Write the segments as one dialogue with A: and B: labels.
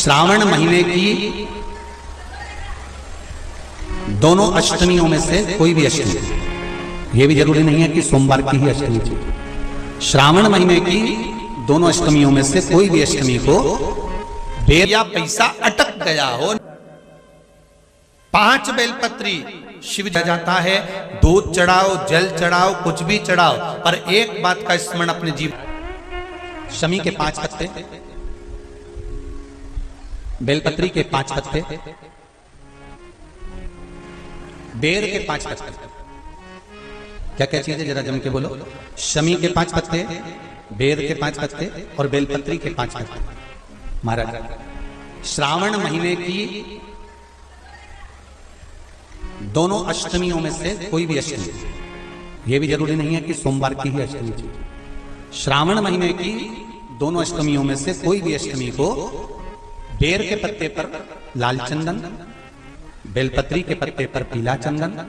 A: श्रावण महीने की दोनों अष्टमियों में से कोई भी अष्टमी, ये भी जरूरी नहीं है कि सोमवार की ही अष्टमी थी। श्रावण महीने की दोनों अष्टमियों में से कोई भी अष्टमी को बेल या पैसा अटक गया हो, 5 बेलपत्री शिव जाता है, दूध चढ़ाओ, जल चढ़ाओ, कुछ भी चढ़ाओ, पर एक बात का स्मरण अपने जीवन, शमी के 5 पत्ते, बेलपत्री के 5 पत्ते, बेर के 5 पत्ते, क्या क्या चीजें जरा जम के बोलो, शमी के 5 पत्ते, बेर के 5 पत्ते और बेलपत्री के 5 पत्ते। महाराज, श्रावण महीने की दोनों अष्टमियों में से कोई भी अष्टमी, यह भी जरूरी नहीं है कि सोमवार की ही अष्टमी थी। श्रावण महीने की दोनों अष्टमियों में से कोई भी अष्टमी को बेर के पत्ते पर लाल चंदन, बेलपत्री के पत्ते पर पीला चंदन,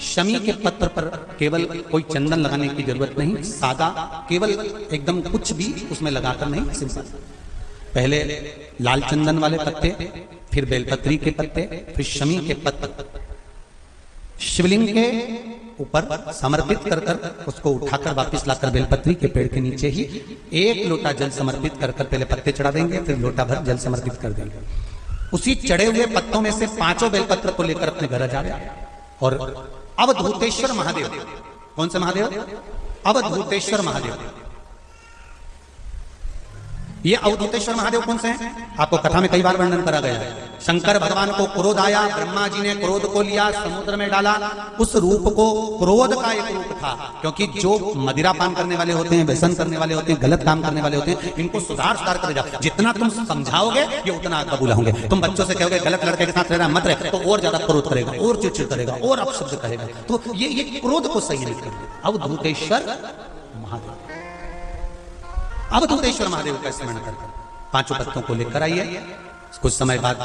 A: शमी के पत्र पर केवल कोई चंदन लगाने की जरूरत नहीं, सादा केवल एकदम कुछ भी उसमें लगाकर नहीं, सिंपल। पहले लाल चंदन वाले पत्ते, फिर बेलपत्री के पत्ते, फिर शमी के पत्र शिवलिंग के ऊपर समर्पित कर कर उसको उठाकर वापस लाकर बेलपत्री के पेड़ के नीचे ही 1 लोटा जल समर्पित कर कर पहले पत्ते चढ़ा देंगे, फिर लोटा भर जल समर्पित कर देंगे। उसी चढ़े हुए पत्तों में से 5 बेलपत्र को लेकर अपने घर आ जाए और अवधूतेश्वर महादेव, कौन से महादेव? अवधूतेश्वर महादेव। ये अवधूतेश्वर महादेव कौन से हैं? आपको कथा में कई बार वर्णन करा गया है। शंकर भगवान को क्रोध आया, ब्रह्मा जी ने क्रोध को लिया, समुद्र में डाला। उस रूप को क्रोध का एक रूप था, क्योंकि जो मदिरा पान करने वाले होते हैं, व्यसन करने वाले होते हैं, गलत काम करने वाले होते हैं, इनको सुधार कर जाओ। जितना तुम समझाओगे ये उतना बबूला होंगे। तुम बच्चों से कहोगे गलत लड़के के साथ रहना मत रहे, तो और ज्यादा क्रोध करेगा, और चिड़चिड़ करेगा, और अपशब्द कहेगा। तो ये क्रोध को सही नहीं करते। अवधूतेश्वर महादेव, अवधूतेश्वर महादेव का स्मरण करके 5 पत्तों को लेकर आइए। कुछ समय बाद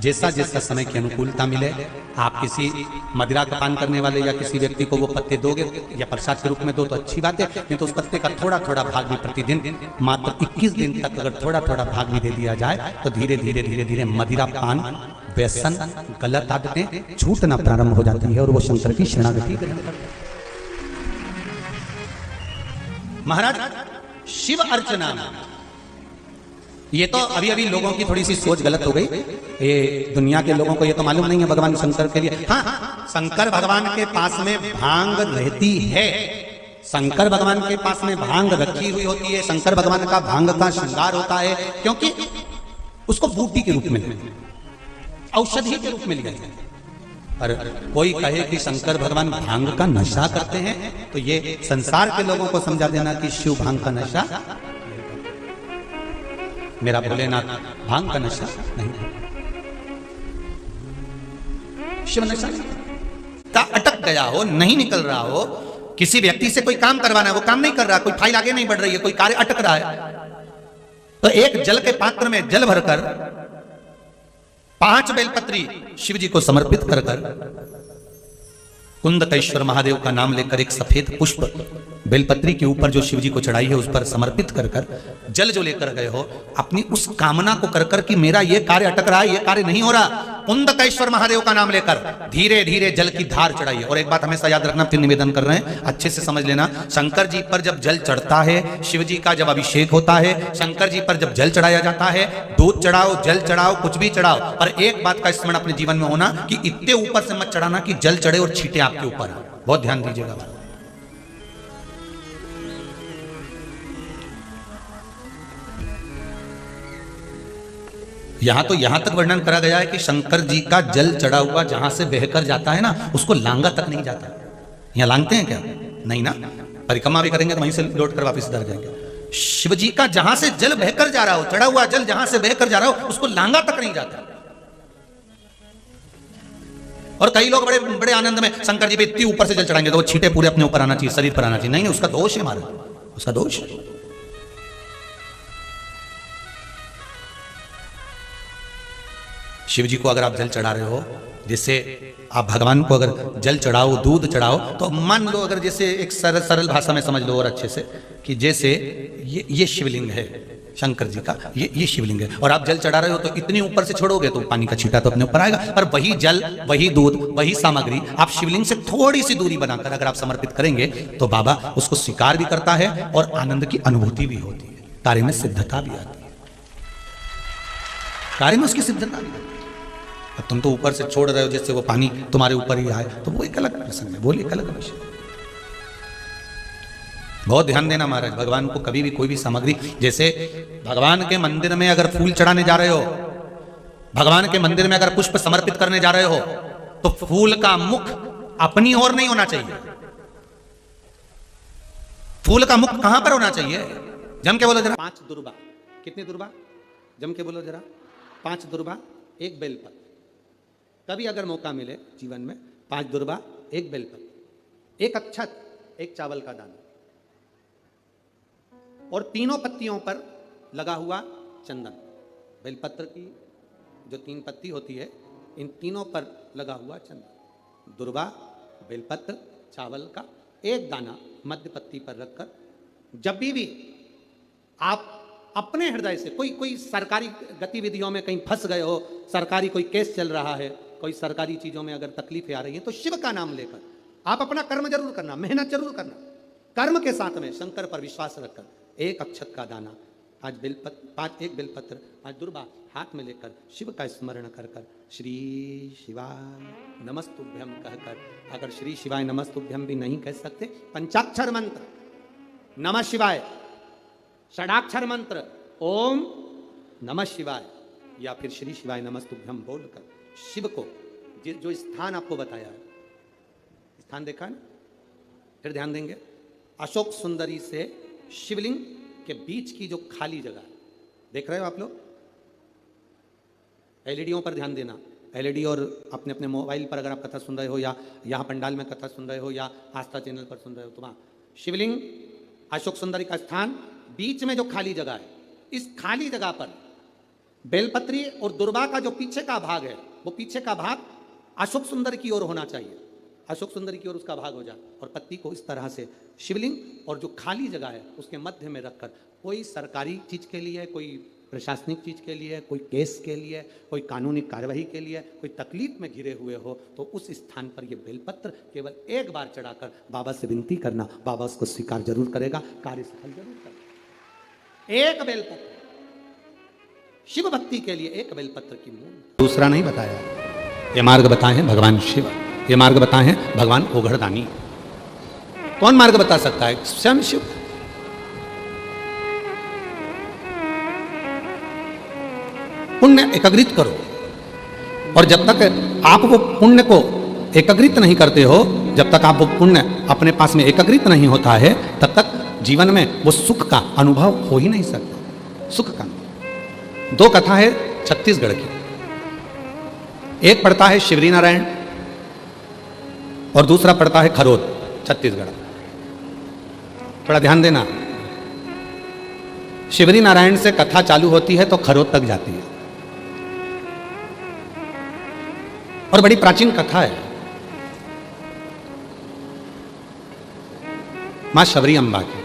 A: जैसा जैसा समय की अनुकूलता मिले, आप किसी मदिरा का पान करने वाले या किसी व्यक्ति को वो पत्ते दोगे या प्रसाद के रूप में दो तो अच्छी बात है, नहीं तो उस पत्ते का थोड़ा थोड़ा भाग भी प्रतिदिन मात्र 21 दिन तक अगर थोड़ा थोड़ा भाग भी दे दिया जाए तो धीरे धीरे धीरे धीरे मदिरा पान, व्यसन, गलत आदतें छूटना प्रारंभ हो जाती है और वो शंकर की शरणागति करते हैं। महाराज, शिव अर्चना, ये तो अभी अभी लोगों की थोड़ी सी सोच गलत हो गई। ये दुनिया के लोगों को ये तो मालूम नहीं है भगवान शंकर के लिए। हाँ, शंकर भगवान के पास में भांग रहती है, शंकर भगवान के पास में भांग रखी हुई होती है। शंकर भगवान का भांग का श्रृंगार होता है, क्योंकि उसको बूटी के रूप में, औषधि के रूप में लिया जाता है। और कोई कहे कि शंकर भगवान भांग का नशा करते हैं, तो ये संसार के लोगों को समझा देना कि शिव भांग का नशा, मेरा भोलेनाथ भांग का नशा नहीं, शिव नशा नहीं। अटक गया हो, नहीं निकल रहा हो, किसी व्यक्ति से कोई काम करवाना है, वो काम नहीं कर रहा, कोई फाइल आगे नहीं बढ़ रही है, कोई कार्य अटक रहा है, तो एक जल के पात्र में जल भरकर 5 बेलपत्री शिव जी को समर्पित कर कुंदकेश्वर महादेव का नाम लेकर एक सफेद पुष्प बेलपत्री के ऊपर जो शिव जी को चढ़ाई है उस पर समर्पित कर जल जो लेकर गए हो, अपनी उस कामना को कर कि मेरा ये कार्य अटक रहा है, ये कार्य नहीं हो रहा, कुंदकेश्वर महादेव का नाम लेकर धीरे धीरे जल की धार चढ़ाइए। और एक बात हमेशा याद रखना, फिर निवेदन कर रहे हैं, अच्छे से समझ लेना। शंकर जी पर जब जल चढ़ता है, शिव जी का जब अभिषेक होता है, शंकर जी पर जब जल चढ़ाया जाता है, दूध चढ़ाओ, जल चढ़ाओ, कुछ भी चढ़ाओ, पर एक बात का स्मरण अपने जीवन में होना कि इतने ऊपर से मत चढ़ाना कि जल चढ़े और छींटे आपके ऊपर। बहुत ध्यान दीजिएगा। यहां तक वर्णन करा गया है कि शंकर जी का जल चढ़ा हुआ जहां से बहकर जाता है ना, उसको लांगा तक नहीं जाता। यहां लांगते हैं क्या? नहीं ना, परिक्रमा भी करेंगे तो वहीं से लौट कर वापस इधर जाएंगे। शिव जी का जहां से जल बहकर जा रहा हो, चढ़ा हुआ जल जहां से बहकर जा रहा हो, उसको लांगा तक नहीं जाता। और कई लोग बड़े बड़े आनंद में शंकर जी पे इतनी ऊपर से जल चढ़ाएंगे तो वो छींटे पूरे अपने ऊपर आना चाहिए, शरीर पर आना चाहिए। नहीं, उसका दोष है हमारा, उसका दोष है। शिव जी को अगर आप जल चढ़ा रहे हो, जैसे आप भगवान को अगर जल चढ़ाओ, दूध चढ़ाओ, तो मान लो अगर जैसे एक सरल भाषा में समझ लो और अच्छे से कि जैसे ये शिवलिंग है, शंकर जी का ये शिवलिंग है। और आप जल चढ़ा रहे हो तो इतनी ऊपर से छोड़ोगे तो पानी का छींटा तो अपने ऊपर आएगा, पर वही जल, वही दूध, वही सामग्री आप शिवलिंग से थोड़ी सी दूरी बनाकर अगर आप समर्पित करेंगे तो बाबा उसको स्वीकार भी करता है और आनंद की अनुभूति भी होती है, कार्य में सिद्धता भी आती है, कार्य में उसकी सिद्धता भी आती है। अब तुम तो ऊपर से छोड़ रहे हो जैसे वो पानी तुम्हारे ऊपर ही आए, तो वो एक अलग प्रसंग है, वो एक अलग विषय। बहुत ध्यान देना महाराज, भगवान को कभी भी कोई भी सामग्री, जैसे भगवान के मंदिर में अगर फूल चढ़ाने जा रहे हो, भगवान के मंदिर में अगर पुष्प समर्पित करने जा रहे हो, तो फूल का मुख अपनी ओर नहीं होना चाहिए। फूल का मुख कहां पर होना चाहिए? जम के बोलो जरा। 5 दुर्बा, कितनी दुर्बा? जम के बोलो जरा। 5 दुर्बा, 1 बेलपत्र। कभी अगर मौका मिले जीवन में, 5 दुर्बा, 1 बेलपत्र, 1 अक्षत, 1 चावल का दाना, और तीनों पत्तियों पर लगा हुआ चंदन। बेलपत्र की जो 3 पत्ती होती है, इन तीनों पर लगा हुआ चंदन, दुर्बा, बेलपत्र, चावल का 1 दाना मध्य पत्ती पर रखकर, जब भी आप अपने हृदय से कोई सरकारी गतिविधियों में कहीं फंस गए हो, सरकारी कोई केस चल रहा है, कोई सरकारी चीजों में अगर तकलीफें आ रही हैं, तो शिव का नाम लेकर आप अपना कर्म जरूर करना, मेहनत जरूर करना, कर्म के साथ में शंकर पर विश्वास रखकर 1 अक्षत का दाना, 1 बेलपत्र, 5 दुर्बा हाथ में लेकर शिव का स्मरण कर कर श्री शिवाय नमस्तुभ्यम कहकर, अगर श्री शिवाय नमस्तुभ्यम भी नहीं कह सकते, पंचाक्षर मंत्र नमः शिवाय, षडाक्षर मंत्र ओम नमः शिवाय, या फिर श्री शिवाय नमस्तुभ्यम बोलकर शिव को जो स्थान आपको बताया है, स्थान देखा ना, फिर ध्यान देंगे, अशोक सुंदरी से शिवलिंग के बीच की जो खाली जगह है, देख रहे हो आप लोग? एलईडीओं पर ध्यान देना, एलईडी और अपने अपने मोबाइल पर अगर आप कथा सुन रहे हो, या यहाँ पंडाल में कथा सुन रहे हो, या आस्था चैनल पर सुन रहे हो, तो वहाँ शिवलिंग, अशोक सुंदरी का स्थान, बीच में जो खाली जगह है, इस खाली जगह पर बेलपत्री और दुर्बा का जो पीछे का भाग है, वो पीछे का भाग अशोक सुंदर की ओर होना चाहिए, अशोक सुंदर की ओर उसका भाग हो जाए, और पत्ती को इस तरह से शिवलिंग और जो खाली जगह है उसके मध्य में रखकर, कोई सरकारी चीज के लिए, कोई प्रशासनिक चीज के लिए, कोई केस के लिए, कोई कानूनी कार्यवाही के लिए, कोई तकलीफ में घिरे हुए हो, तो उस स्थान पर यह बेलपत्र केवल 1 बार चढ़ाकर बाबा से विनती करना, बाबा उसको स्वीकार जरूर करेगा, कार्य सफल जरूर करेगा। 1 बेलपत्र शिव भक्ति के लिए, 1 बेलपत्र की मूल। दूसरा नहीं बताया, ये मार्ग बताए हैं भगवान शिव, ये मार्ग बताए हैं भगवान ओघड़दानी। कौन मार्ग बता सकता है? स्वयं शिव। पुण्य एकत्रित करो, और जब तक आप वो पुण्य को एकत्रित नहीं करते हो, जब तक आप वो पुण्य अपने पास में एकत्रित नहीं होता है, तब तक जीवन में वो सुख का अनुभव हो ही नहीं सकता। सुख का 2 कथा है छत्तीसगढ़ की, एक पढ़ता है शिवरी नारायण और दूसरा पड़ता है खरोद, छत्तीसगढ़। थोड़ा ध्यान देना, शिवरी नारायण से कथा चालू होती है तो खरोद तक जाती है, और बड़ी प्राचीन कथा है। मां शबरी अम्बा की,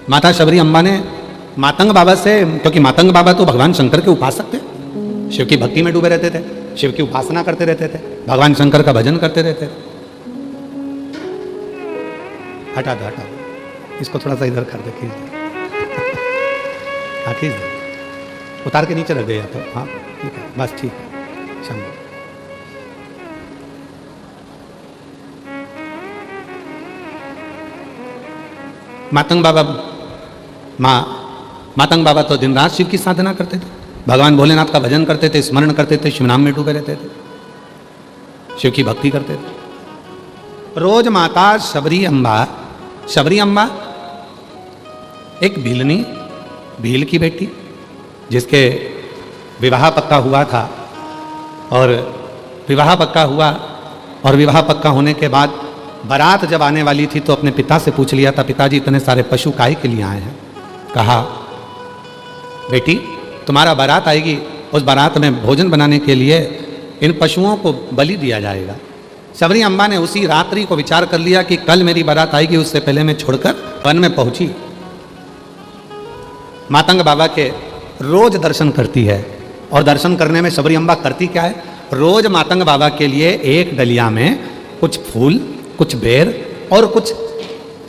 A: माता शबरी अम्बा ने मातंग बाबा से, क्योंकि मातंग बाबा तो भगवान शंकर के उपासक थे, शिव की भक्ति में डूबे रहते थे, शिव की उपासना करते रहते थे, भगवान शंकर का भजन करते रहते थे। हटा दो, हटा दो, इसको थोड़ा सा इधर कर दे, खींच दे, हाँ खींच दे, उतार के नीचे रख दे, या तो हाँ ठीक है, बस ठीक है। शंभू मातंग बाबा, मातंग बाबा तो दिन रात शिव की साधना करते थे, भगवान भोलेनाथ का भजन करते थे, स्मरण करते थे, शिव नाम में डूबे रहते थे, शिव की भक्ति करते थे। रोज माता शबरी अम्बा एक भीलनी, भील की बेटी, जिसके विवाह पक्का हुआ था, और विवाह पक्का हुआ, और विवाह पक्का होने के बाद बारात जब आने वाली थी तो अपने पिता से पूछ लिया था, पिताजी इतने सारे पशु काहे के लिए आए हैं? कहा बेटी तुम्हारा बारात आएगी, उस बारात में भोजन बनाने के लिए इन पशुओं को बलि दिया जाएगा। शबरी अम्बा ने उसी रात्रि को विचार कर लिया कि कल मेरी बारात आएगी, उससे पहले मैं छोड़कर वन में पहुंची, मातंग बाबा के रोज दर्शन करती है। और दर्शन करने में शबरी अम्बा करती क्या है, रोज मातंग बाबा के लिए एक डलिया में कुछ फूल, कुछ बेर और कुछ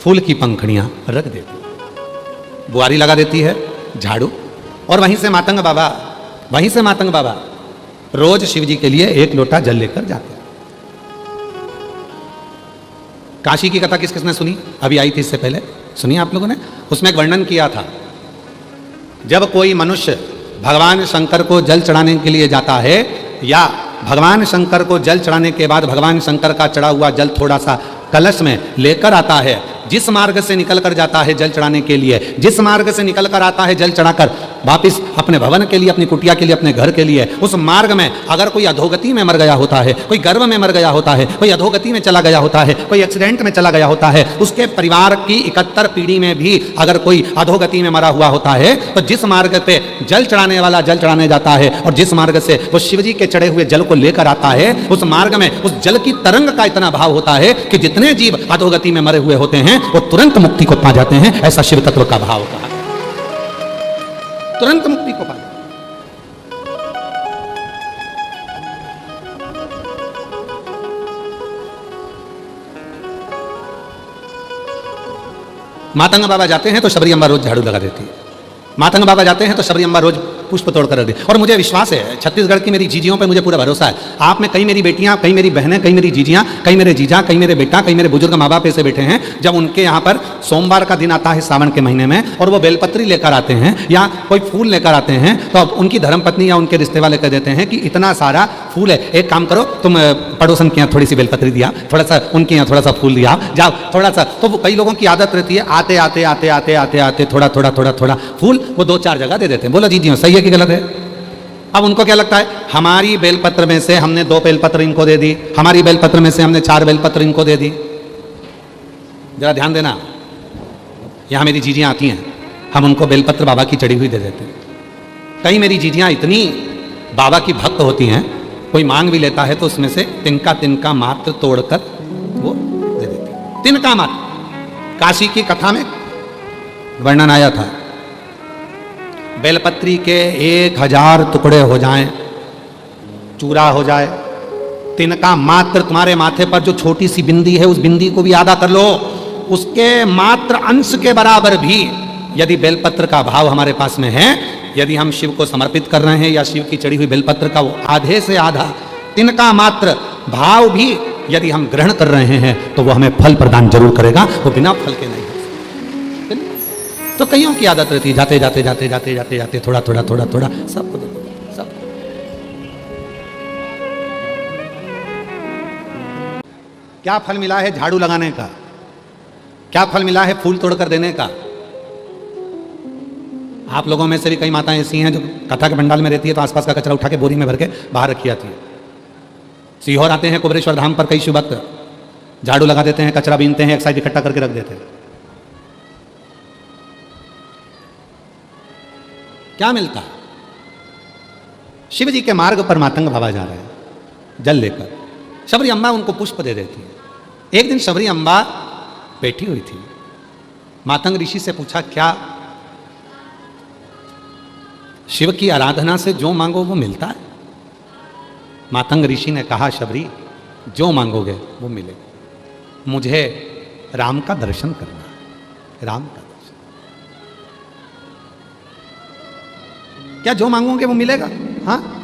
A: फूल की पंखड़ियां रख देती, बुआरी लगा देती है, झाड़ू, और वहीं से मातंग बाबा रोज शिव जी के लिए एक लोटा जल लेकर जाते हैं। काशी की कथा किस किसने सुनी, अभी आई थी इससे पहले, सुनी आप लोगों ने? उसमें एक वर्णन किया था, जब कोई मनुष्य भगवान शंकर को जल चढ़ाने के लिए जाता है या भगवान शंकर को जल चढ़ाने के बाद भगवान शंकर का चढ़ा हुआ जल थोड़ा सा कलश में लेकर आता है, जिस मार्ग से निकल कर जाता है जल चढ़ाने के लिए, जिस मार्ग से निकल कर आता है जल चढ़ाकर वापिस अपने भवन के लिए, अपनी कुटिया के लिए, अपने घर के लिए, उस मार्ग में अगर कोई अधोगति में मर गया होता है, कोई गर्भ में मर गया होता है, कोई अधोगति में चला गया होता है, कोई एक्सीडेंट में चला गया होता है, उसके परिवार की 71 पीढ़ी में भी अगर कोई अधोगति में मरा हुआ होता है, तो जिस मार्ग पे जल चढ़ाने वाला जल चढ़ाने जाता है और जिस मार्ग से वो शिवजी के चढ़े हुए जल को लेकर आता है, उस मार्ग में उस जल की तरंग का इतना भाव होता है कि जितने जीव अधोगति में मरे हुए होते हैं वो तुरंत मुक्ति को पा जाते हैं। ऐसा शिव तत्व का भाव होता है, तुरंत मुक्ति को पा जाते हैं। मातंग बाबा जाते हैं तो शबरी अम्बा रोज झाड़ू लगा देती है, मातंग बाबा जाते हैं तो शबरी अम्बा रोज पुष्प तोड़ कर रख दी। और मुझे विश्वास है, छत्तीसगढ़ की मेरी जीजियों पे मुझे पूरा भरोसा है, आप में कई मेरी बेटियां, कई मेरी बहनें, कई मेरी जीजियां, कई मेरे जीजा, कई मेरे बेटा, कई मेरे बुजुर्ग माँ बाप ऐसे बैठे हैं, जब उनके यहाँ पर सोमवार का दिन आता है सावन के महीने में और वो बेलपत्री लेकर आते हैं या कोई फूल लेकर आते हैं, तो अब उनकी धर्मपत्नी या उनके रिश्ते वाले कह देते हैं कि इतना सारा फूल है, एक काम करो तुम पड़ोसन के यहाँ थोड़ी सी बेलपत्री दिया, थोड़ा सा उनके यहाँ थोड़ा सा फूल दिया, जाओ थोड़ा सा। तो कई लोगों की आदत रहती है, आते आते आते आते आते आते थोड़ा थोड़ा थोड़ा थोड़ा फूल वो 2-4 जगह दे देते हैं। बोलो जी सही है कि गलत है? अब उनको क्या लगता है, हमारी बेलपत्र में से हमने 2 बेलपत्र इनको दे दी, हमारी बेलपत्र में से हमने 4 बेलपत्र इनको दे दी। जरा ध्यान देना, यहां मेरी जीजियां आती हैं, हम उनको बेलपत्र बाबा की चढ़ी हुई दे देते हैं। कई मेरी जीजियां इतनी बाबा की भक्त होती हैं, कोई मांग भी लेता है तो उसमें से तिनका मात्र तोड़कर वो दे देती है, तिनका मात्र। काशी की कथा में वर्णन आया था, बेलपत्री के 1000 टुकड़े हो जाएं, चूरा हो जाए, तिनका मात्र तुम्हारे माथे पर जो छोटी सी बिंदी है उस बिंदी को भी आधा कर लो, उसके मात्र अंश के बराबर भी यदि बेलपत्र का भाव हमारे पास में है, यदि हम शिव को समर्पित कर रहे हैं या शिव की चढ़ी हुई बेलपत्र का वो आधे से आधा तिनका मात्र भाव भी यदि हम ग्रहण कर रहे हैं तो वो हमें फल प्रदान जरूर करेगा, वो बिना फल के नहीं। तो कईयों की आदत रहती है, जाते जाते जाते जाते जाते जाते थोड़ा थोड़ा थोड़ा थोड़ा सब सब। क्या फल मिला है झाड़ू लगाने का, क्या फल मिला है फूल तोड़कर देने का। आप लोगों में से भी कई माताएं ऐसी हैं जो कथा के पंडाल में रहती है तो आसपास का कचरा उठा के बोरी में भर के बाहर रखी जाती है। सीहोर आते हैं कुबेरेश्वर धाम पर कई शिव भक्त झाड़ू लगा देते हैं, कचरा बीनते हैं, एक साइड इकट्ठा करके रख देते हैं। क्या मिलता है? शिव जी के मार्ग पर मातंग बाबा जा रहे हैं जल लेकर, शबरी अम्बा उनको पुष्प दे देती है। एक दिन शबरी अम्बा बैठी हुई थी, मातंग ऋषि से पूछा क्या शिव की आराधना से जो मांगो वो मिलता है? मातंग ऋषि ने कहा, शबरी जो मांगोगे वो मिलेगा, मुझे राम का दर्शन करना है, राम का। क्या जो मांगोगे वो मिलेगा? हाँ,